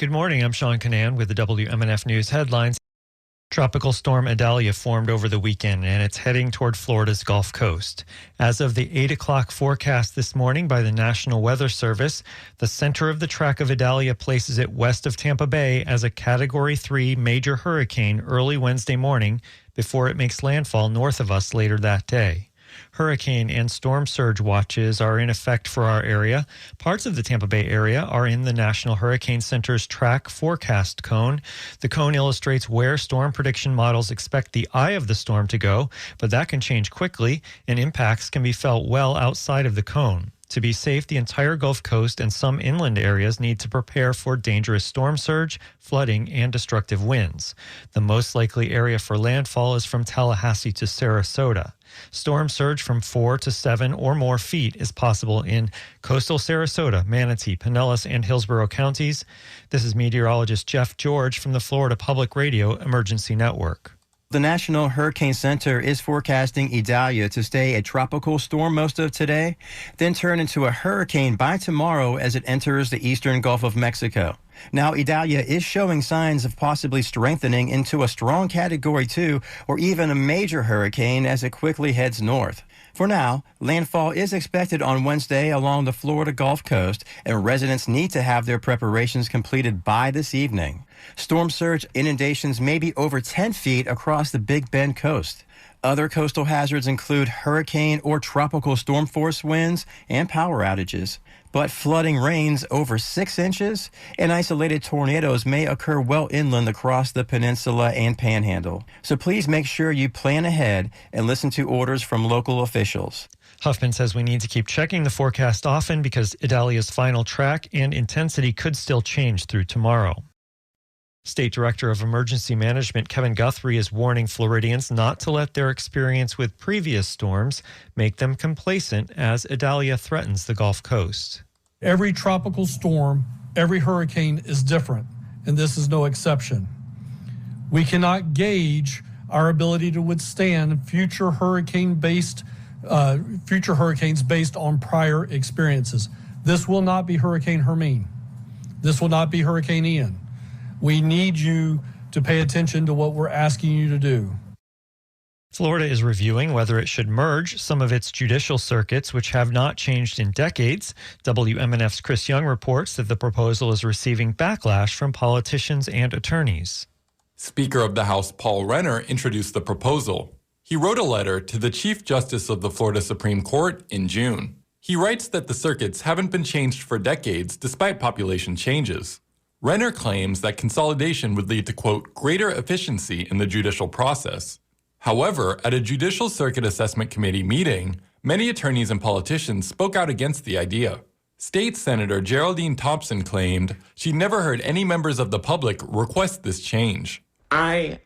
Good morning. I'm Sean Canan with the WMNF News headlines. Tropical storm Idalia formed over the weekend, and it's heading toward Florida's Gulf Coast. As of the 8 o'clock forecast this morning by the National Weather Service, the center of the track of Idalia places it west of Tampa Bay as a Category 3 major hurricane early Wednesday morning before it makes landfall north of us later that day. Hurricane and storm surge watches are in effect for our area. Parts of the Tampa Bay area are in the National Hurricane Center's track forecast cone. The cone illustrates where storm prediction models expect the eye of the storm to go, but that can change quickly, and impacts can be felt well outside of the cone. To be safe, the entire Gulf Coast and some inland areas need to prepare for dangerous storm surge, flooding, and destructive winds. The most likely area for landfall is from Tallahassee to Sarasota. Storm surge from 4 to 7 or more feet is possible in coastal Sarasota, Manatee, Pinellas, and Hillsborough counties. This is meteorologist Jeff George from the Florida Public Radio Emergency Network. The National Hurricane Center is forecasting Idalia to stay a tropical storm most of today, then turn into a hurricane by tomorrow as it enters the eastern Gulf of Mexico. Now, Idalia is showing signs of possibly strengthening into a strong Category 2 or even a major hurricane as it quickly heads north. For now, landfall is expected on Wednesday along the Florida Gulf Coast, and residents need to have their preparations completed by this evening. Storm surge inundations may be over 10 feet across the Big Bend coast. Other coastal hazards include hurricane or tropical storm force winds and power outages. But flooding rains over 6 inches and isolated tornadoes may occur well inland across the peninsula and panhandle. So please make sure you plan ahead and listen to orders from local officials. Huffman says we need to keep checking the forecast often because Idalia's final track and intensity could still change through tomorrow. State Director of Emergency Management Kevin Guthrie is warning Floridians not to let their experience with previous storms make them complacent as Idalia threatens the Gulf Coast. Every tropical storm, every hurricane is different, and this is no exception. We cannot gauge our ability to withstand future hurricanes based on prior experiences. This will not be Hurricane Hermine. This will not be Hurricane Ian. We need you to pay attention to what we're asking you to do. Florida is reviewing whether it should merge some of its judicial circuits, which have not changed in decades. WMNF's Chris Young reports that the proposal is receiving backlash from politicians and attorneys. Speaker of the House Paul Renner introduced the proposal. He wrote a letter to the Chief Justice of the Florida Supreme Court in June. He writes that the circuits haven't been changed for decades despite population changes. Renner claims that consolidation would lead to, quote, greater efficiency in the judicial process. However, at a Judicial Circuit Assessment Committee meeting, many attorneys and politicians spoke out against the idea. State Senator Geraldine Thompson claimed she never heard any members of the public request this change. I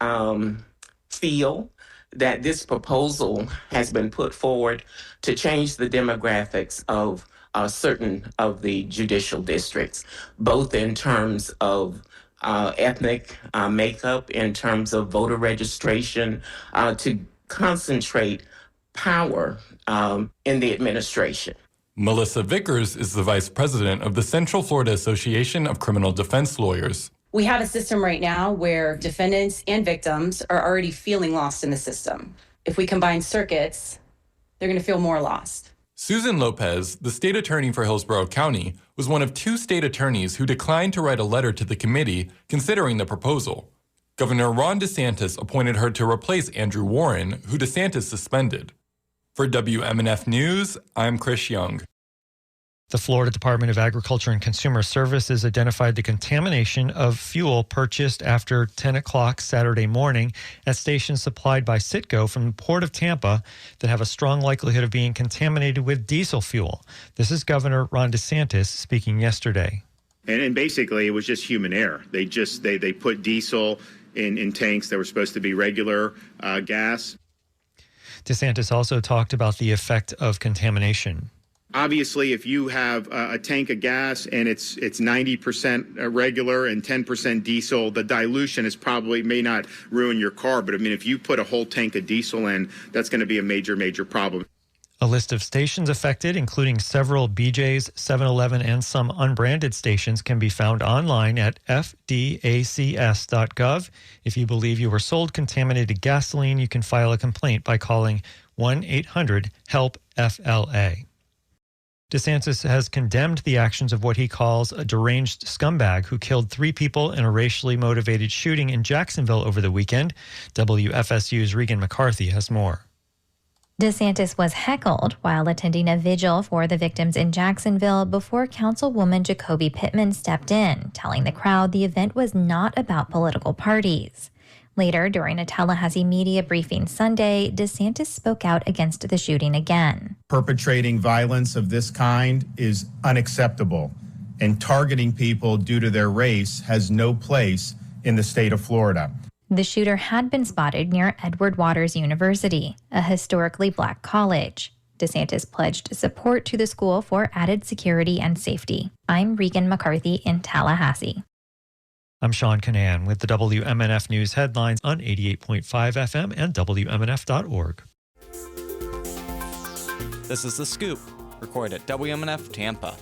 feel that this proposal has been put forward to change the demographics of certain of the judicial districts, both in terms of ethnic makeup, in terms of voter registration, to concentrate power in the administration. Melissa Vickers is the vice president of the Central Florida Association of Criminal Defense Lawyers. We have a system right now where defendants and victims are already feeling lost in the system. If we combine circuits, they're going to feel more lost. Susan Lopez, the state attorney for Hillsborough County, was one of 2 state attorneys who declined to write a letter to the committee considering the proposal. Governor Ron DeSantis appointed her to replace Andrew Warren, who DeSantis suspended. For WMNF News, I'm Chris Young. The Florida Department of Agriculture and Consumer Services identified the contamination of fuel purchased after 10 o'clock Saturday morning at stations supplied by Citgo from the Port of Tampa that have a strong likelihood of being contaminated with diesel fuel. This is Governor Ron DeSantis speaking yesterday. And basically, it was just human error. They put diesel in tanks that were supposed to be regular gas. DeSantis also talked about the effect of contamination. Obviously, if you have a tank of gas and it's 90% regular and 10% diesel, the dilution is may not ruin your car. But I mean, if you put a whole tank of diesel in, that's going to be a major problem. A list of stations affected, including several BJ's, 7-Eleven, and some unbranded stations, can be found online at fdacs.gov. If you believe you were sold contaminated gasoline, you can file a complaint by calling 1-800-HELP-FLA. DeSantis has condemned the actions of what he calls a deranged scumbag who killed 3 people in a racially motivated shooting in Jacksonville over the weekend. WFSU's Regan McCarthy has more. DeSantis was heckled while attending a vigil for the victims in Jacksonville before Councilwoman Jacoby Pittman stepped in, telling the crowd the event was not about political parties. Later, during a Tallahassee media briefing Sunday, DeSantis spoke out against the shooting again. Perpetrating violence of this kind is unacceptable, and targeting people due to their race has no place in the state of Florida. The shooter had been spotted near Edward Waters University, a historically black college. DeSantis pledged support to the school for added security and safety. I'm Regan McCarthy in Tallahassee. I'm Sean Canan with the WMNF News headlines on 88.5 FM and WMNF.org. This is The Scoop, recorded at WMNF Tampa.